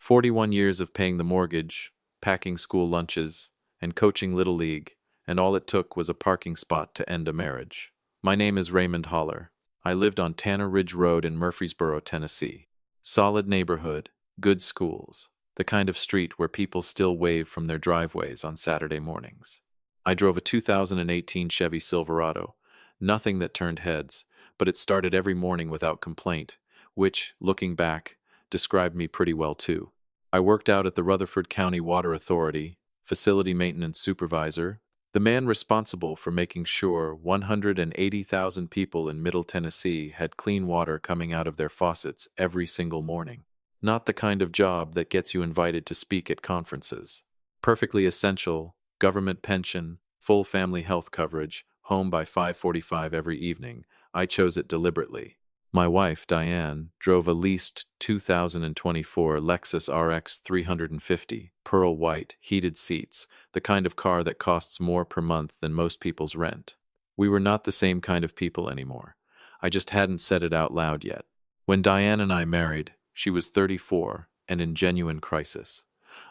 41 years of paying the mortgage, packing school lunches, and coaching Little League, and all it took was a parking spot to end a marriage. My name is Raymond Holler. I lived on Tanner Ridge Road in Murfreesboro, Tennessee. Solid neighborhood, good schools, the kind of street where people still wave from their driveways on Saturday mornings. I drove a 2018 Chevy Silverado, nothing that turned heads, but it started every morning without complaint, which, looking back, described me pretty well too. I worked out at the Rutherford County Water Authority, facility maintenance supervisor, the man responsible for making sure 180,000 people in Middle Tennessee had clean water coming out of their faucets every single morning. Not the kind of job that gets you invited to speak at conferences. Perfectly essential, government pension, full family health coverage, home by 5:45 every evening. I chose it deliberately. My wife, Diane, drove a leased 2024 Lexus RX 350, pearl white, heated seats, the kind of car that costs more per month than most people's rent. We were not the same kind of people anymore. I just hadn't said it out loud yet. When Diane and I married, she was 34 and in genuine crisis.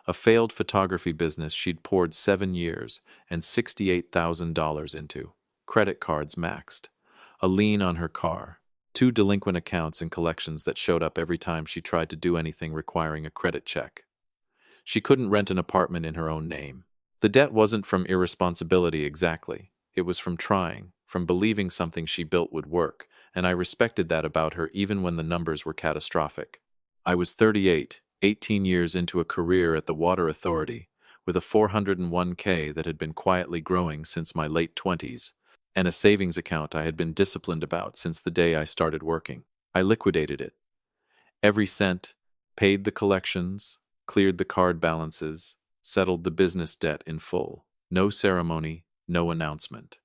A failed photography business she'd poured 7 years and $68,000 into. Credit cards maxed. A lien on her car. 2 delinquent accounts and collections that showed up every time she tried to do anything requiring a credit check. She couldn't rent an apartment in her own name. The debt wasn't from irresponsibility exactly. It was from trying, from believing something she built would work, and I respected that about her even when the numbers were catastrophic. I was 38, 18 years into a career at the Water Authority, with a 401k that had been quietly growing since my late 20s, and a savings account I had been disciplined about since the day I started working. I liquidated it. Every cent, paid the collections, cleared the card balances, settled the business debt in full. No ceremony, no announcement.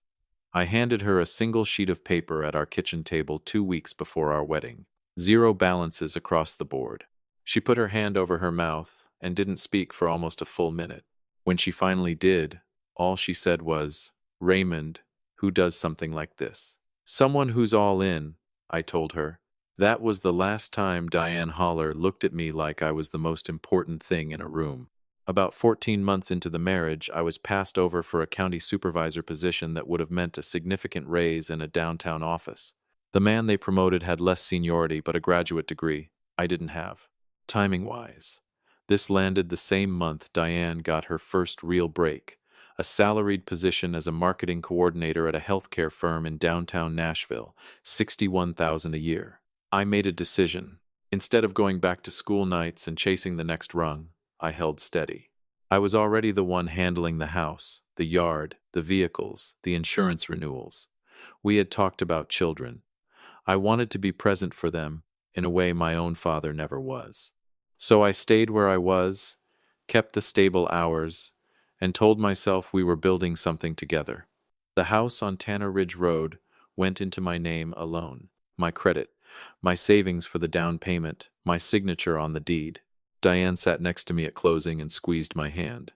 I handed her a single sheet of paper at our kitchen table 2 weeks before our wedding. 0 balances across the board. She put her hand over her mouth and didn't speak for almost a full minute. When she finally did, all she said was, "Raymond, who does something like this?" "Someone who's all in," I told her. That was the last time Diane Holler looked at me like I was the most important thing in a room. About 14 months into the marriage, I was passed over for a county supervisor position that would have meant a significant raise in a downtown office. The man they promoted had less seniority but a graduate degree I didn't have. Timing-wise, this landed the same month Diane got her first real break, a salaried position as a marketing coordinator at a healthcare firm in downtown Nashville, $61,000 a year. I made a decision. Instead of going back to school nights and chasing the next rung, I held steady. I was already the one handling the house, the yard, the vehicles, the insurance renewals. We had talked about children. I wanted to be present for them in a way my own father never was. So I stayed where I was, kept the stable hours, and told myself we were building something together. The house on Tanner Ridge Road went into my name alone. My credit, my savings for the down payment, my signature on the deed. Diane sat next to me at closing and squeezed my hand.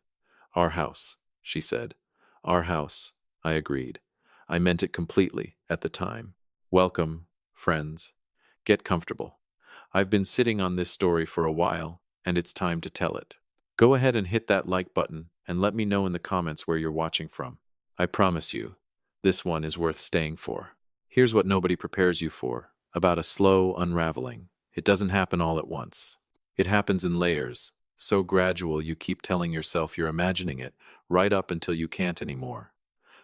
"Our house," she said. "Our house," I agreed. I meant it completely at the time. Welcome, friends. Get comfortable. I've been sitting on this story for a while, and it's time to tell it. Go ahead and hit that like button and let me know in the comments where you're watching from. I promise you, this one is worth staying for. Here's what nobody prepares you for, about a slow unraveling. It doesn't happen all at once. It happens in layers, so gradual you keep telling yourself you're imagining it, right up until you can't anymore.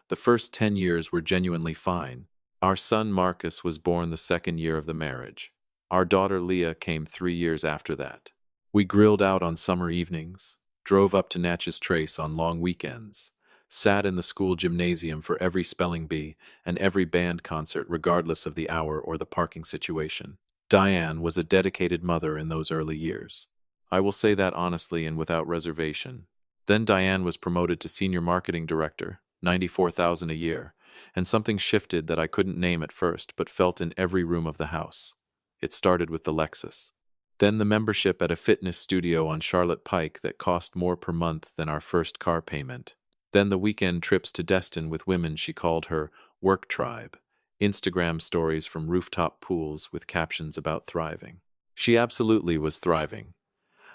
The first 10 years were genuinely fine. Our son Marcus was born the second year of the marriage. Our daughter Leah came 3 years after that. We grilled out on summer evenings, drove up to Natchez Trace on long weekends, sat in the school gymnasium for every spelling bee and every band concert regardless of the hour or the parking situation. Diane was a dedicated mother in those early years. I will say that honestly and without reservation. Then Diane was promoted to senior marketing director, $94,000 a year, and something shifted that I couldn't name at first but felt in every room of the house. It started with the Lexus. Then the membership at a fitness studio on Charlotte Pike that cost more per month than our first car payment. Then the weekend trips to Destin with women she called her work tribe. Instagram stories from rooftop pools with captions about thriving. She absolutely was thriving.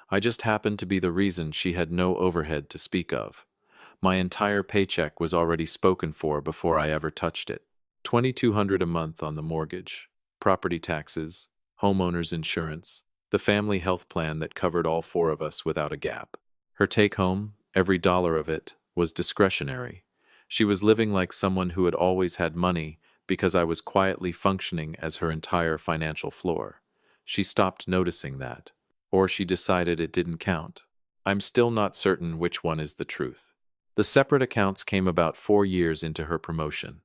I just happened to be the reason she had no overhead to speak of. My entire paycheck was already spoken for before I ever touched it. 2,200 a month on the mortgage, property taxes, homeowner's insurance, the family health plan that covered all four of us without a gap. Her take-home, every dollar of it, was discretionary. She was living like someone who had always had money because I was quietly functioning as her entire financial floor. She stopped noticing that, or she decided it didn't count. I'm still not certain which one is the truth. The separate accounts came about 4 years into her promotion.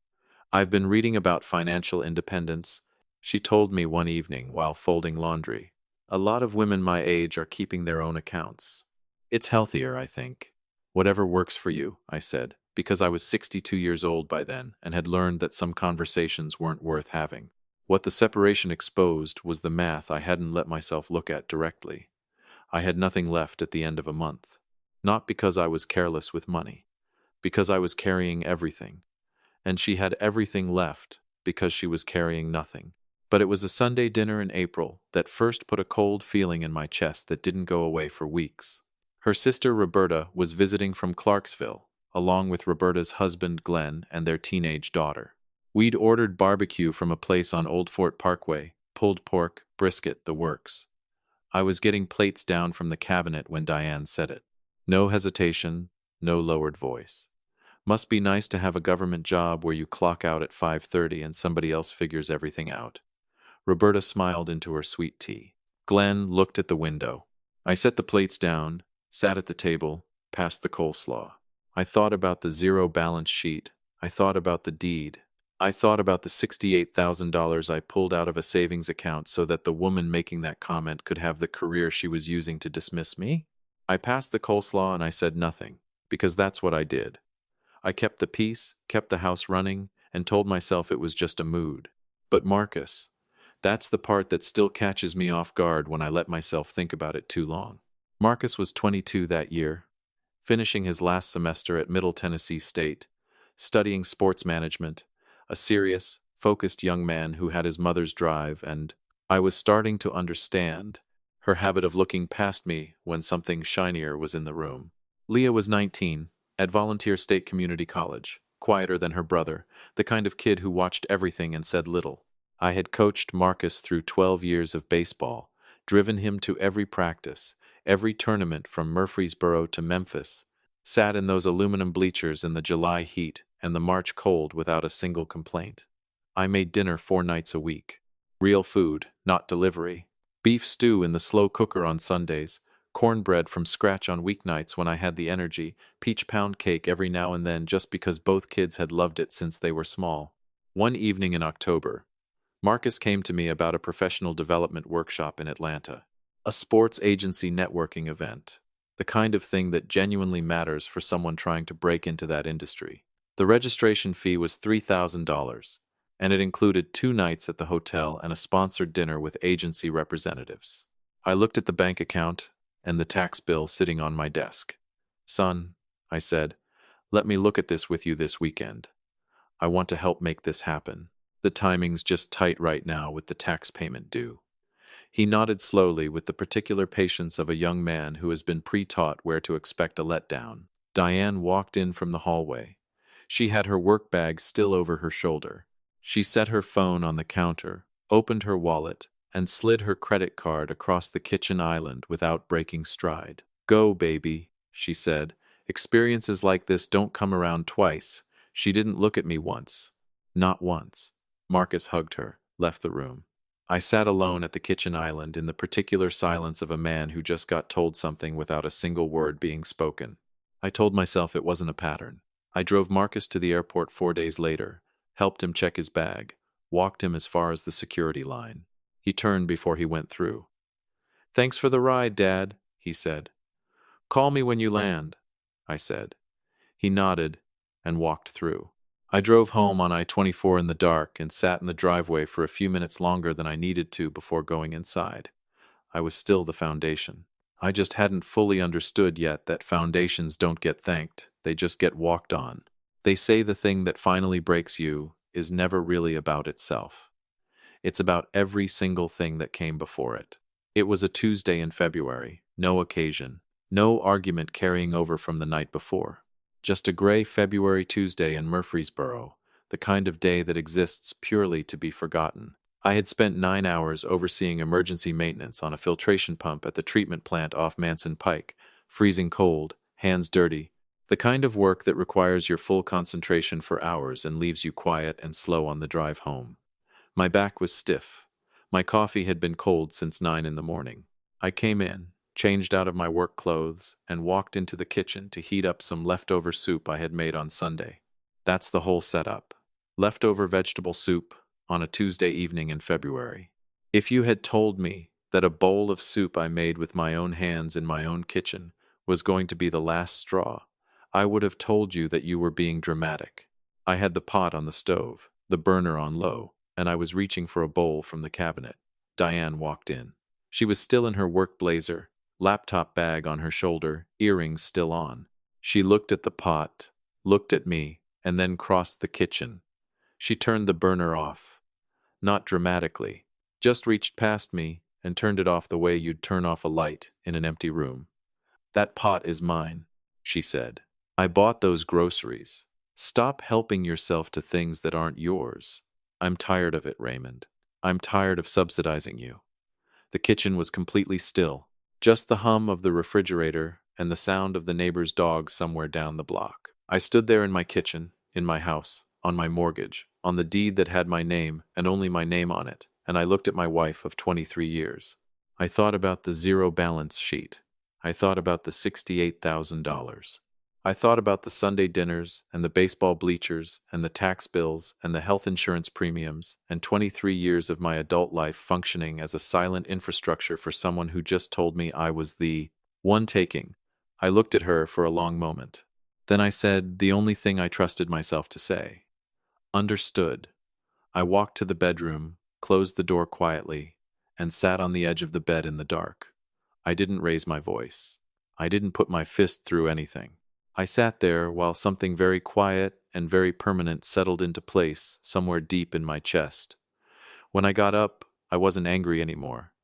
I've been reading about financial independence, she told me one evening while folding laundry. A lot of women my age are keeping their own accounts. It's healthier, I think. Whatever works for you, I said, because I was 62 years old by then and had learned that some conversations weren't worth having. What the separation exposed was the math I hadn't let myself look at directly. I had nothing left at the end of a month. Not because I was careless with money, because I was carrying everything. And she had everything left because she was carrying nothing. But it was a Sunday dinner in April that first put a cold feeling in my chest that didn't go away for weeks. Her sister Roberta was visiting from Clarksville, along with Roberta's husband Glenn and their teenage daughter. We'd ordered barbecue from a place on Old Fort Parkway, pulled pork, brisket, the works. I was getting plates down from the cabinet when Diane said it. No hesitation, no lowered voice. Must be nice to have a government job where you clock out at 5:30 and somebody else figures everything out. Roberta smiled into her sweet tea. Glenn looked at the window. I set the plates down, sat at the table, passed the coleslaw. I thought about the zero balance sheet. I thought about the deed. I thought about the $68,000 I pulled out of a savings account so that the woman making that comment could have the career she was using to dismiss me. I passed the coleslaw and I said nothing, because that's what I did. I kept the peace, kept the house running, and told myself it was just a mood. But Marcus, that's the part that still catches me off guard when I let myself think about it too long. Marcus was 22 that year, finishing his last semester at Middle Tennessee State, studying sports management, a serious, focused young man who had his mother's drive, and I was starting to understand her habit of looking past me when something shinier was in the room. Leah was 19, at Volunteer State Community College, quieter than her brother, the kind of kid who watched everything and said little. I had coached Marcus through 12 years of baseball, driven him to every practice, every tournament from Murfreesboro to Memphis, sat in those aluminum bleachers in the July heat and the March cold without a single complaint. I made dinner 4 nights a week. Real food, not delivery. Beef stew in the slow cooker on Sundays, cornbread from scratch on weeknights when I had the energy, peach pound cake every now and then just because both kids had loved it since they were small. One evening in October, Marcus came to me about a professional development workshop in Atlanta, a sports agency networking event, the kind of thing that genuinely matters for someone trying to break into that industry. The registration fee was $3,000, and it included 2 nights at the hotel and a sponsored dinner with agency representatives. I looked at the bank account and the tax bill sitting on my desk. Son, I said, let me look at this with you this weekend. I want to help make this happen. The timing's just tight right now with the tax payment due. He nodded slowly with the particular patience of a young man who has been pre-taught where to expect a letdown. Diane walked in from the hallway. She had her work bag still over her shoulder. She set her phone on the counter, opened her wallet, and slid her credit card across the kitchen island without breaking stride. Go, baby, she said. Experiences like this don't come around twice. She didn't look at me once. Not once. Marcus hugged her, left the room. I sat alone at the kitchen island in the particular silence of a man who just got told something without a single word being spoken. I told myself it wasn't a pattern. I drove Marcus to the airport 4 days later, helped him check his bag, walked him as far as the security line. He turned before he went through. Thanks for the ride, Dad, he said. Call me when you land, I said. He nodded and walked through. I drove home on I-24 in the dark and sat in the driveway for a few minutes longer than I needed to before going inside. I was still the foundation. I just hadn't fully understood yet that foundations don't get thanked, they just get walked on. They say the thing that finally breaks you is never really about itself. It's about every single thing that came before it. It was a Tuesday in February, no occasion, no argument carrying over from the night before. Just a gray February Tuesday in Murfreesboro, the kind of day that exists purely to be forgotten. I had spent 9 hours overseeing emergency maintenance on a filtration pump at the treatment plant off Manson Pike, freezing cold, hands dirty, the kind of work that requires your full concentration for hours and leaves you quiet and slow on the drive home. My back was stiff. My coffee had been cold since 9 in the morning. I came in, changed out of my work clothes, and walked into the kitchen to heat up some leftover soup I had made on Sunday. That's the whole setup. Leftover vegetable soup on a Tuesday evening in February. If you had told me that a bowl of soup I made with my own hands in my own kitchen was going to be the last straw, I would have told you that you were being dramatic. I had the pot on the stove, the burner on low, and I was reaching for a bowl from the cabinet. Diane walked in. She was still in her work blazer, laptop bag on her shoulder, earrings still on. She looked at the pot, looked at me, and then crossed the kitchen. She turned the burner off. Not dramatically, just reached past me and turned it off the way you'd turn off a light in an empty room. "That pot is mine," she said. "I bought those groceries. Stop helping yourself to things that aren't yours. I'm tired of it, Raymond. I'm tired of subsidizing you." The kitchen was completely still, just the hum of the refrigerator and the sound of the neighbor's dog somewhere down the block. I stood there in my kitchen, in my house, on my mortgage, on the deed that had my name and only my name on it, and I looked at my wife of 23 years. I thought about the zero balance sheet. I thought about the $68,000. I thought about the Sunday dinners and the baseball bleachers and the tax bills and the health insurance premiums and 23 years of my adult life functioning as a silent infrastructure for someone who just told me I was the one taking. I looked at her for a long moment. Then I said the only thing I trusted myself to say. "Understood." I walked to the bedroom, closed the door quietly, and sat on the edge of the bed in the dark. I didn't raise my voice. I didn't put my fist through anything. I sat there while something very quiet and very permanent settled into place somewhere deep in my chest. When I got up, I wasn't angry anymore.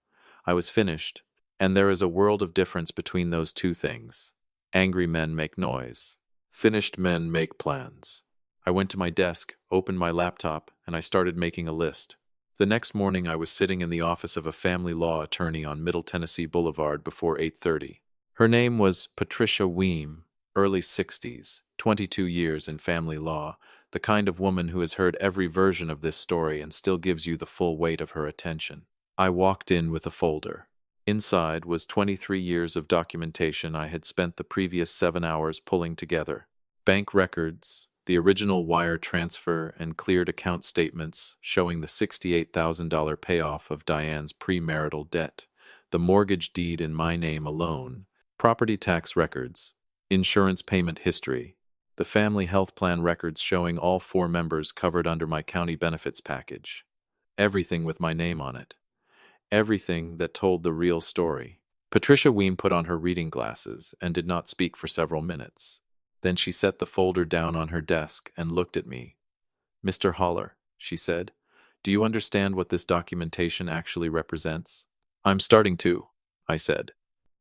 I was finished, and there is a world of difference between those two things. Angry men make noise. Finished men make plans. I went to my desk, opened my laptop, and I started making a list. The next morning I was sitting in the office of a family law attorney on Middle Tennessee Boulevard before 8:30. Her name was Patricia Weem, early 60s, 22 years in family law, the kind of woman who has heard every version of this story and still gives you the full weight of her attention. I walked in with a folder. Inside was 23 years of documentation I had spent the previous 7 hours pulling together. Bank records, the original wire transfer and cleared account statements showing the $68,000 payoff of Diane's premarital debt, the mortgage deed in my name alone, property tax records, insurance payment history, the family health plan records showing all 4 members covered under my county benefits package. Everything with my name on it. Everything that told the real story. Patricia Weem put on her reading glasses and did not speak for several minutes. Then she set the folder down on her desk and looked at me. "Mr. Holler," she said, "do you understand what this documentation actually represents?" "I'm starting to," I said.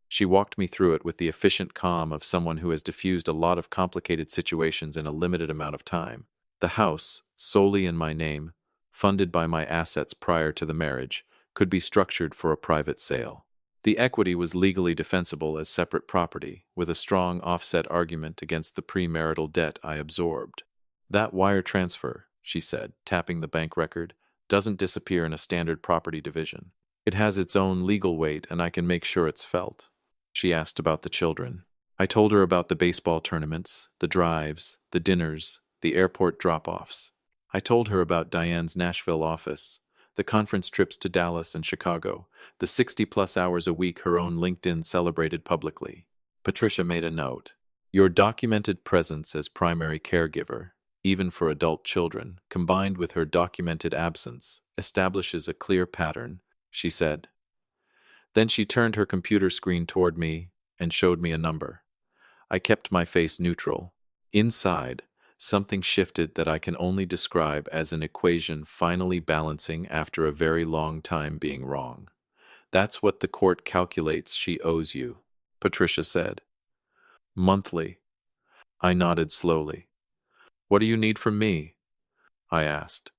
She walked me through it with the efficient calm of someone who has diffused a lot of complicated situations in a limited amount of time. The house, solely in my name, funded by my assets prior to the marriage, could be structured for a private sale. The equity was legally defensible as separate property, with a strong offset argument against the premarital debt I absorbed. "That wire transfer," she said, tapping the bank record, "doesn't disappear in a standard property division. It has its own legal weight, and I can make sure it's felt." She asked about the children. I told her about the baseball tournaments, the drives, the dinners, the airport drop-offs. I told her about Diane's Nashville office, the conference trips to Dallas and Chicago, the 60-plus hours a week her own LinkedIn celebrated publicly. Patricia made a note. "Your documented presence as primary caregiver, even for adult children, combined with her documented absence, establishes a clear pattern," she said. Then she turned her computer screen toward me and showed me a number. I kept my face neutral. Inside, something shifted that I can only describe as an equation finally balancing after a very long time being wrong. That's what the court calculates she owes you, Patricia said. Monthly. I nodded slowly. What do you need from me? I asked.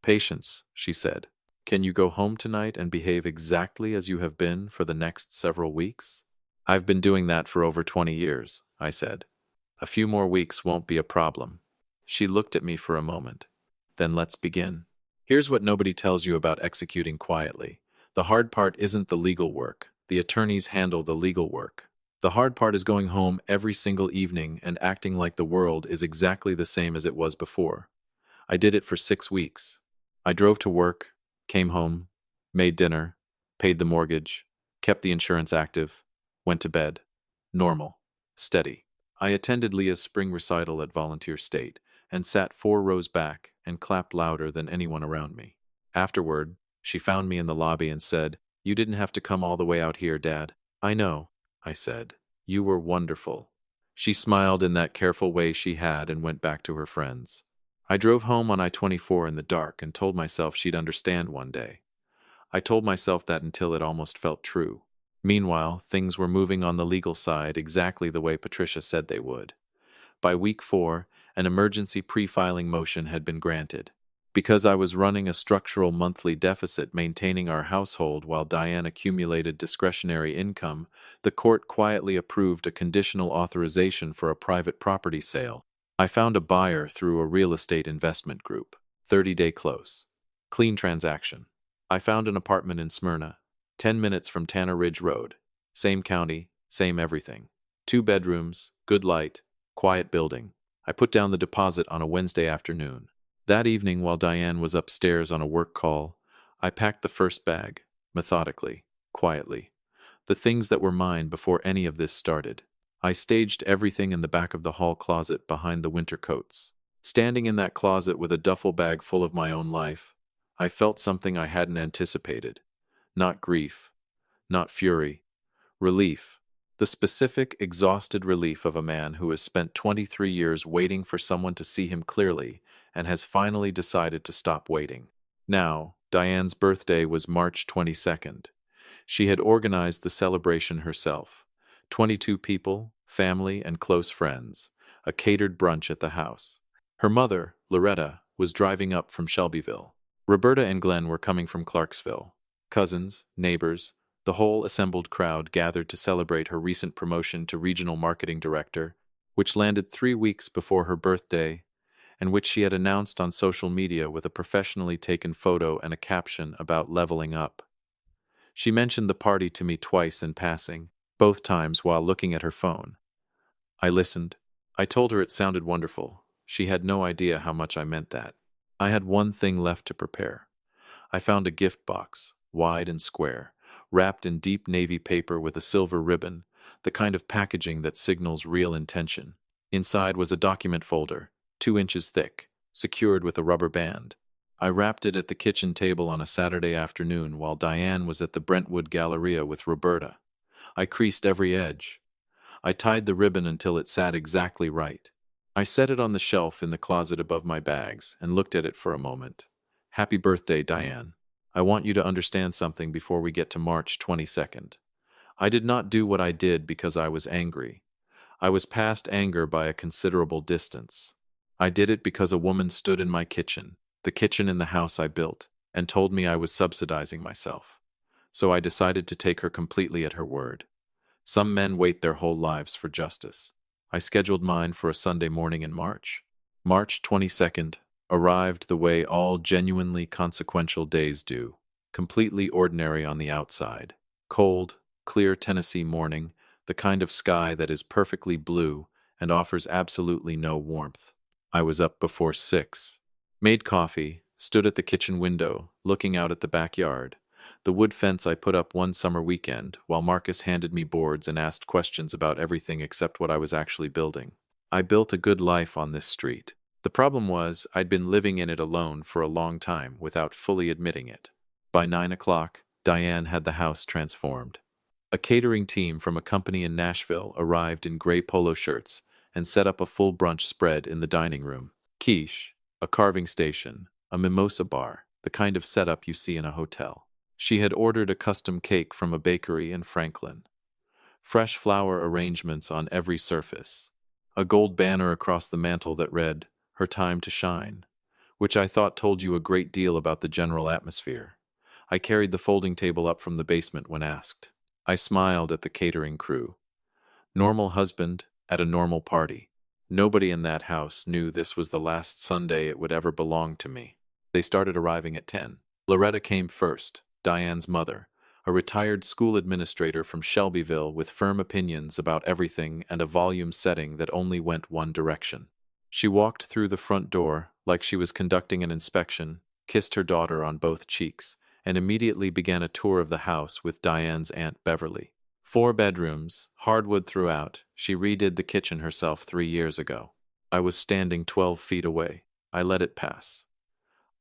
Patience, she said. Can you go home tonight and behave exactly as you have been for the next several weeks? I've been doing that for over 20 years, I said. A few more weeks won't be a problem. She looked at me for a moment. Then let's begin. Here's what nobody tells you about executing quietly. The hard part isn't the legal work. The attorneys handle the legal work. The hard part is going home every single evening and acting like the world is exactly the same as it was before. I did it for 6 weeks. I drove to work, came home, made dinner, paid the mortgage, kept the insurance active, went to bed. Normal. Steady. I attended Leah's spring recital at Volunteer State and sat 4 rows back and clapped louder than anyone around me. Afterward, she found me in the lobby and said, "You didn't have to come all the way out here, Dad." "I know," I said. "You were wonderful." She smiled in that careful way she had and went back to her friends. I drove home on I-24 in the dark and told myself she'd understand one day. I told myself that until it almost felt true. Meanwhile, things were moving on the legal side exactly the way Patricia said they would. By week 4, an emergency pre-filing motion had been granted. Because I was running a structural monthly deficit maintaining our household while Diane accumulated discretionary income, the court quietly approved a conditional authorization for a private property sale. I found a buyer through a real estate investment group. 30-day close. Clean transaction. I found an apartment in Smyrna, 10 minutes from Tanner Ridge Road. Same county, same everything. 2 bedrooms, good light, quiet building. I put down the deposit on a Wednesday afternoon. That evening, while Diane was upstairs on a work call, I packed the first bag, methodically, quietly. The things that were mine before any of this started. I staged everything in the back of the hall closet behind the winter coats. Standing in that closet with a duffel bag full of my own life, I felt something I hadn't anticipated. Not grief, not fury, relief. The specific, exhausted relief of a man who has spent 23 years waiting for someone to see him clearly and has finally decided to stop waiting. Now, Diane's birthday was March 22nd. She had organized the celebration herself. 22 people, family, and close friends. A catered brunch at the house. Her mother, Loretta, was driving up from Shelbyville. Roberta and Glenn were coming from Clarksville. Cousins, neighbors, the whole assembled crowd gathered to celebrate her recent promotion to regional marketing director, which landed 3 weeks before her birthday, and which she had announced on social media with a professionally taken photo and a caption about leveling up. She mentioned the party to me twice in passing, both times while looking at her phone. I listened. I told her it sounded wonderful. She had no idea how much I meant that. I had one thing left to prepare. I found a gift box, wide and square, wrapped in deep navy paper with a silver ribbon, the kind of packaging that signals real intention. Inside was a document folder, 2 inches thick, secured with a rubber band. I wrapped it at the kitchen table on a Saturday afternoon while Diane was at the Brentwood Galleria with Roberta. I creased every edge. I tied the ribbon until it sat exactly right. I set it on the shelf in the closet above my bags and looked at it for a moment. Happy birthday, Diane. I want you to understand something before we get to March 22nd. I did not do what I did because I was angry. I was past anger by a considerable distance. I did it because a woman stood in my kitchen, the kitchen in the house I built, and told me I was subsidizing myself. So I decided to take her completely at her word. Some men wait their whole lives for justice. I scheduled mine for a Sunday morning in March. March 22nd arrived the way all genuinely consequential days do, completely ordinary on the outside. Cold, clear Tennessee morning, the kind of sky that is perfectly blue and offers absolutely no warmth. I was up before 6. Made coffee, stood at the kitchen window, looking out at the backyard, the wood fence I put up one summer weekend, while Marcus handed me boards and asked questions about everything except what I was actually building. I built a good life on this street. The problem was, I'd been living in it alone for a long time without fully admitting it. By 9 o'clock, Diane had the house transformed. A catering team from a company in Nashville arrived in gray polo shirts and set up a full brunch spread in the dining room. Quiche, a carving station, a mimosa bar, the kind of setup you see in a hotel. She had ordered a custom cake from a bakery in Franklin. Fresh flower arrangements on every surface. A gold banner across the mantel that read, "Her time to shine," which I thought told you a great deal about the general atmosphere. I carried the folding table up from the basement when asked. I smiled at the catering crew. Normal husband at a normal party. Nobody in that house knew this was the last Sunday it would ever belong to me. They started arriving at 10. Loretta came first, Diane's mother, a retired school administrator from Shelbyville with firm opinions about everything and a volume setting that only went one direction. She walked through the front door like she was conducting an inspection, kissed her daughter on both cheeks, and immediately began a tour of the house with Diane's Aunt Beverly. 4 bedrooms, hardwood throughout. She redid the kitchen herself 3 years ago. I was standing 12 feet away. I let it pass.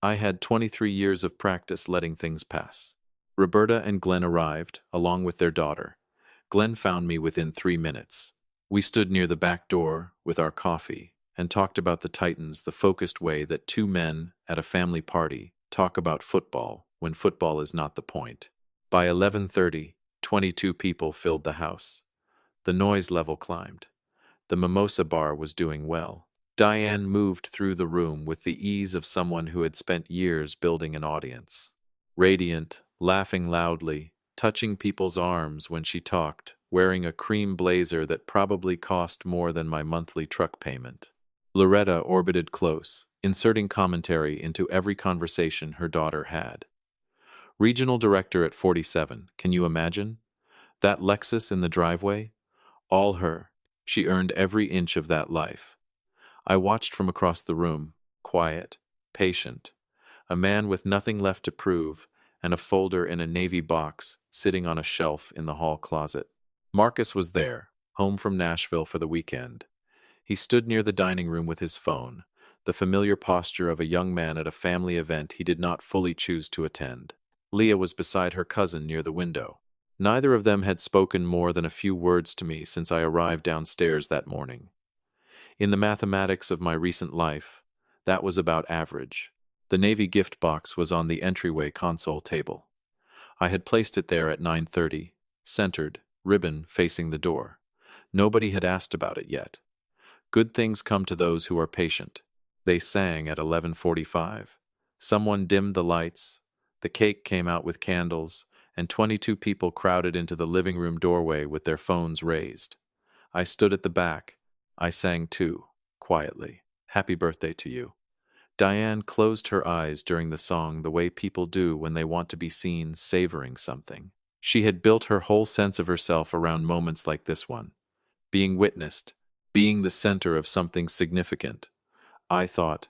I had 23 years of practice letting things pass. Roberta and Glenn arrived, along with their daughter. Glenn found me within 3 minutes. We stood near the back door with our coffee and talked about the Titans the focused way that 2 men at a family party talk about football when football is not the point. By 11:30, 22 people filled the house. The noise level climbed. The mimosa bar was doing well. Diane moved through the room with the ease of someone who had spent years building an audience. Radiant, laughing loudly, touching people's arms when she talked, wearing a cream blazer that probably cost more than my monthly truck payment. Loretta orbited close, inserting commentary into every conversation her daughter had. Regional director at 47, can you imagine? That Lexus in the driveway? All her. She earned every inch of that life. I watched from across the room, quiet, patient, a man with nothing left to prove, and a folder in a navy box sitting on a shelf in the hall closet. Marcus was there, home from Nashville for the weekend. He stood near the dining room with his phone, the familiar posture of a young man at a family event he did not fully choose to attend. Leah was beside her cousin near the window. Neither of them had spoken more than a few words to me since I arrived downstairs that morning. In the mathematics of my recent life, that was about average. The Navy gift box was on the entryway console table. I had placed it there at 9:30, centered, ribbon facing the door. Nobody had asked about it yet. Good things come to those who are patient. They sang at 11:45. Someone dimmed the lights. The cake came out with candles, and 22 people crowded into the living room doorway with their phones raised. I stood at the back. I sang too, quietly. Happy birthday to you. Diane closed her eyes during the song the way people do when they want to be seen savoring something. She had built her whole sense of herself around moments like this one. Being witnessed, being the center of something significant. I thought,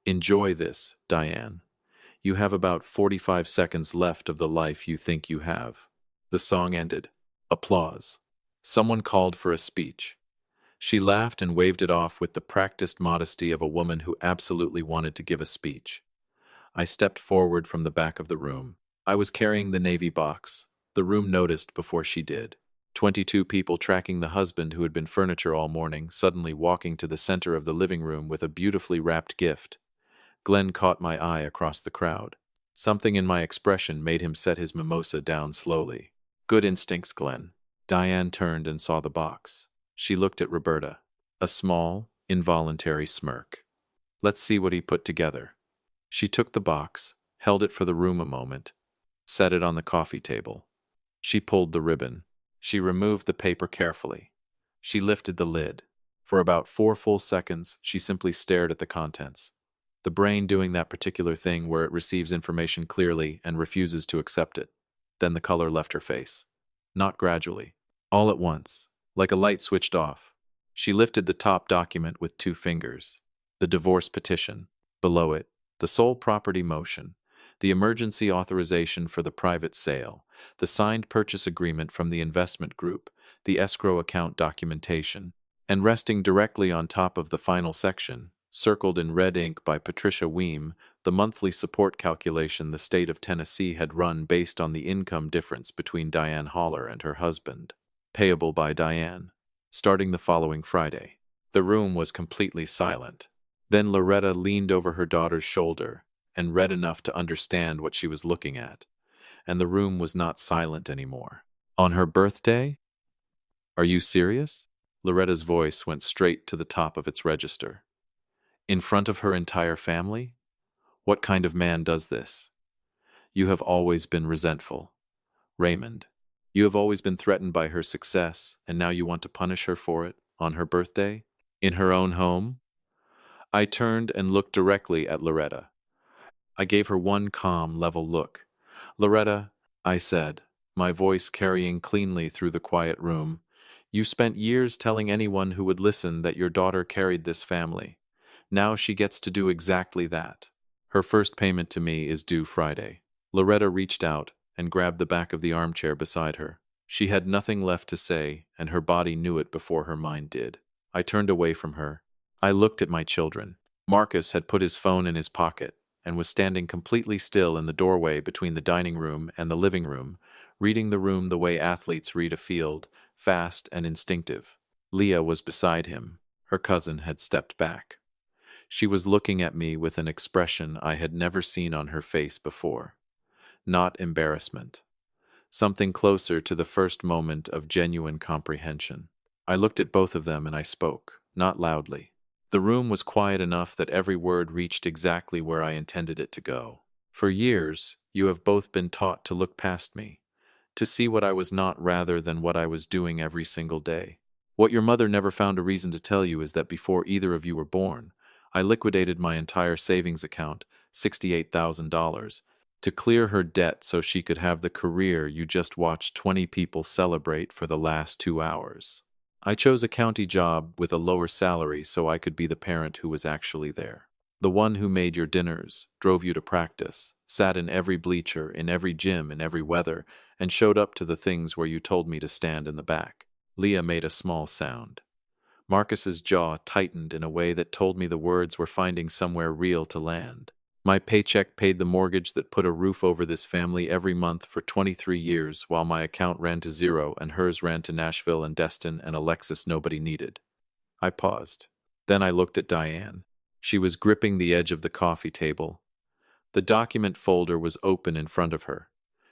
enjoy this, Diane. You have about 45 seconds left of the life you think you have. The song ended. Applause. Someone called for a speech. She laughed and waved it off with the practiced modesty of a woman who absolutely wanted to give a speech. I stepped forward from the back of the room. I was carrying the navy box. The room noticed before she did. 22 people tracking the husband who had been furniture all morning, suddenly walking to the center of the living room with a beautifully wrapped gift. Glenn caught my eye across the crowd. Something in my expression made him set his mimosa down slowly. Good instincts, Glenn. Diane turned and saw the box. She looked at Roberta. A small, involuntary smirk. Let's see what he put together. She took the box, held it for the room a moment, set it on the coffee table. She pulled the ribbon. She removed the paper carefully. She lifted the lid. For about 4 full seconds, she simply stared at the contents. The brain doing that particular thing where it receives information clearly and refuses to accept it. Then the color left her face. Not gradually. All at once. Like a light switched off. She lifted the top document with 2 fingers. The divorce petition. Below it, the sole property motion. The emergency authorization for the private sale. The signed purchase agreement from the investment group. The escrow account documentation. And resting directly on top of the final section, circled in red ink by Patricia Weem, the monthly support calculation the state of Tennessee had run based on the income difference between Diane Holler and her husband. Payable by Diane. Starting the following Friday. The room was completely silent. Then Loretta leaned over her daughter's shoulder and read enough to understand what she was looking at. and the room was not silent anymore. On her birthday? Are you serious? Loretta's voice went straight to the top of its register. In front of her entire family? What kind of man does this? You have always been resentful, Raymond. You have always been threatened by her success, and now you want to punish her for it, on her birthday? In her own home? I turned and looked directly at Loretta. I gave her one calm, level look. Loretta, I said, my voice carrying cleanly through the quiet room, you spent years telling anyone who would listen that your daughter carried this family. Now she gets to do exactly that. Her first payment to me is due Friday. Loretta reached out and grabbed the back of the armchair beside her. She had nothing left to say, and her body knew it before her mind did. I turned away from her. I looked at my children. Marcus had put his phone in his pocket and was standing completely still in the doorway between the dining room and the living room, reading the room the way athletes read a field, fast and instinctive. Leah was beside him. Her cousin had stepped back. She was looking at me with an expression I had never seen on her face before. Not embarrassment. Something closer to the first moment of genuine comprehension. I looked at both of them and I spoke, not loudly. The room was quiet enough that every word reached exactly where I intended it to go. For years, you have both been taught to look past me, to see what I was not rather than what I was doing every single day. What your mother never found a reason to tell you is that before either of you were born, I liquidated my entire savings account, $68,000, to clear her debt so she could have the career you just watched 20 people celebrate for the last 2 hours. I chose a county job with a lower salary so I could be the parent who was actually there. The one who made your dinners, drove you to practice, sat in every bleacher, in every gym, in every weather, and showed up to the things where you told me to stand in the back. Leah made a small sound. Marcus's jaw tightened in a way that told me the words were finding somewhere real to land. My paycheck paid the mortgage that put a roof over this family every month for 23 years, while my account ran to zero and hers ran to Nashville and Destin and a Lexus nobody needed. I paused. Then I looked at Diane. She was gripping the edge of the coffee table. The document folder was open in front of her.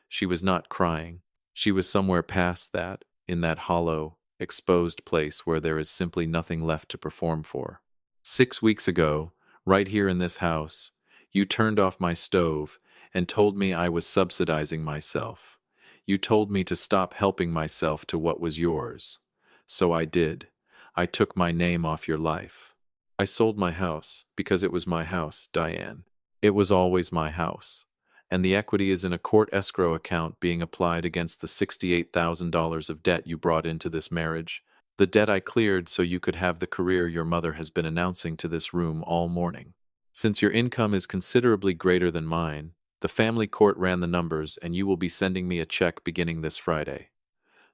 She was not crying. She was somewhere past that, in that hollow, exposed place where there is simply nothing left to perform for. 6 weeks ago, right here in this house, you turned off my stove and told me I was subsidizing myself. You told me to stop helping myself to what was yours. So I did. I took my name off your life. I sold my house because it was my house, Diane. It was always my house. And the equity is in a court escrow account being applied against the $68,000 of debt you brought into this marriage. The debt I cleared so you could have the career your mother has been announcing to this room all morning. Since your income is considerably greater than mine, the family court ran the numbers and you will be sending me a check beginning this Friday.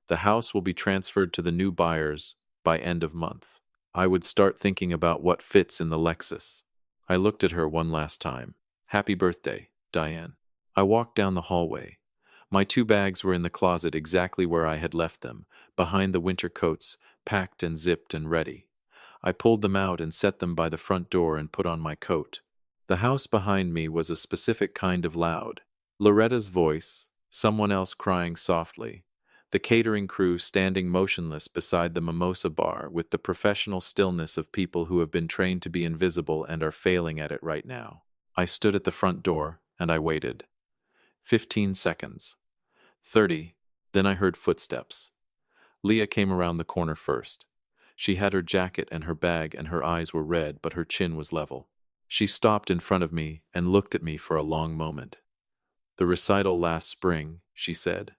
The house will be transferred to the new buyers by end of month. I would start thinking about what fits in the Lexus. I looked at her one last time. Happy birthday, Diane. I walked down the hallway. My 2 bags were in the closet exactly where I had left them, behind the winter coats, packed and zipped and ready. I pulled them out and set them by the front door and put on my coat. The house behind me was a specific kind of loud. Loretta's voice, someone else crying softly, the catering crew standing motionless beside the mimosa bar with the professional stillness of people who have been trained to be invisible and are failing at it right now. I stood at the front door and I waited. 15 seconds. 30. Then I heard footsteps. Leah came around the corner first. She had her jacket and her bag and her eyes were red, but her chin was level. She stopped in front of me and looked at me for a long moment. The recital last spring, she said,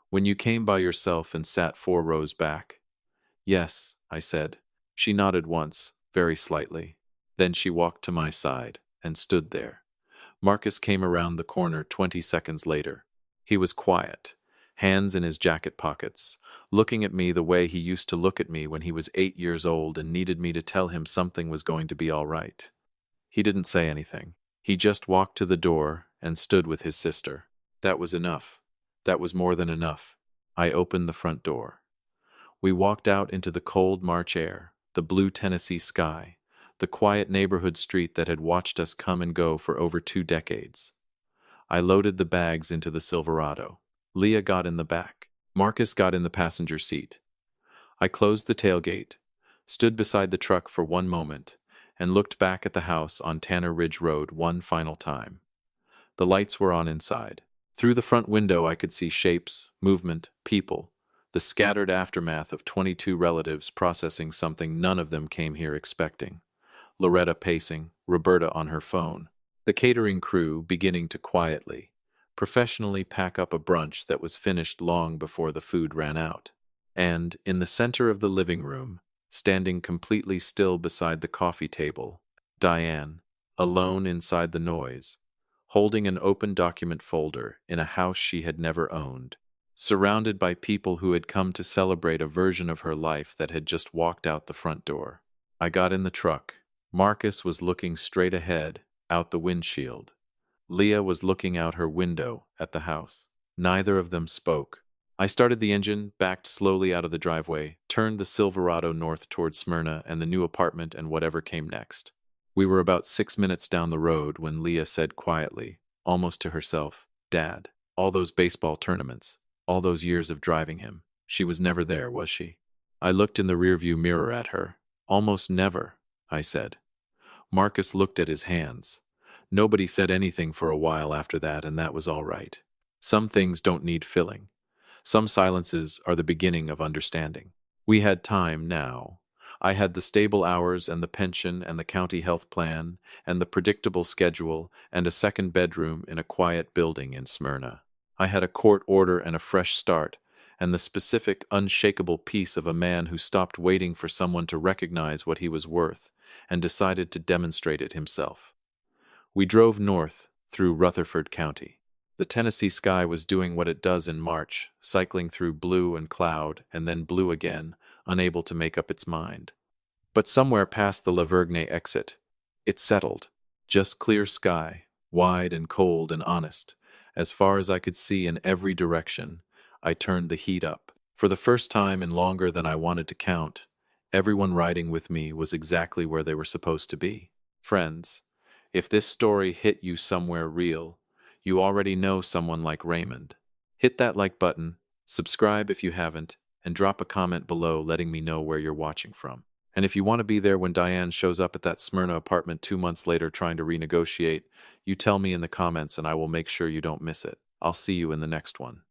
when you came by yourself and sat 4 rows back. Yes, I said. She nodded once, very slightly. Then she walked to my side and stood there. Marcus came around the corner 20 seconds later. He was quiet, hands in his jacket pockets, looking at me the way he used to look at me when he was 8 years old and needed me to tell him something was going to be all right. He didn't say anything. He just walked to the door and stood with his sister. That was enough. That was more than enough. I opened the front door. We walked out into the cold March air, the blue Tennessee sky, the quiet neighborhood street that had watched us come and go for over 2 decades. I loaded the bags into the Silverado. Leah got in the back. Marcus got in the passenger seat. I closed the tailgate, stood beside the truck for one moment, and looked back at the house on Tanner Ridge Road one final time. The lights were on inside. Through the front window I could see shapes, movement, people, the scattered aftermath of 22 relatives processing something none of them came here expecting. Loretta pacing, Roberta on her phone. The catering crew beginning to quietly, professionally pack up a brunch that was finished long before the food ran out. And, in the center of the living room, standing completely still beside the coffee table, Diane, alone inside the noise, holding an open document folder in a house she had never owned, surrounded by people who had come to celebrate a version of her life that had just walked out the front door. I got in the truck. Marcus was looking straight ahead, out the windshield. Leah was looking out her window at the house. Neither of them spoke. I started the engine, backed slowly out of the driveway, turned the Silverado north toward Smyrna and the new apartment and whatever came next. We were about 6 minutes down the road when Leah said quietly, almost to herself, "Dad, all those baseball tournaments, all those years of driving him, she was never there, was she?" I looked in the rearview mirror at her. "Almost never," I said. Marcus looked at his hands. Nobody said anything for a while after that, and that was all right. Some things don't need filling. Some silences are the beginning of understanding. We had time now. I had the stable hours and the pension and the county health plan and the predictable schedule and a second bedroom in a quiet building in Smyrna. I had a court order and a fresh start, and the specific, unshakable peace of a man who stopped waiting for someone to recognize what he was worth and decided to demonstrate it himself. We drove north through Rutherford County. The Tennessee sky was doing what it does in March, cycling through blue and cloud and then blue again, unable to make up its mind. But somewhere past the La Vergne exit, it settled. Just clear sky, wide and cold and honest. As far as I could see in every direction, I turned the heat up. For the first time in longer than I wanted to count, everyone riding with me was exactly where they were supposed to be. Friends, if this story hit you somewhere real, you already know someone like Raymond. Hit that like button, subscribe if you haven't, and drop a comment below letting me know where you're watching from. And if you want to be there when Diane shows up at that Smyrna apartment 2 months later trying to renegotiate, you tell me in the comments and I will make sure you don't miss it. I'll see you in the next one.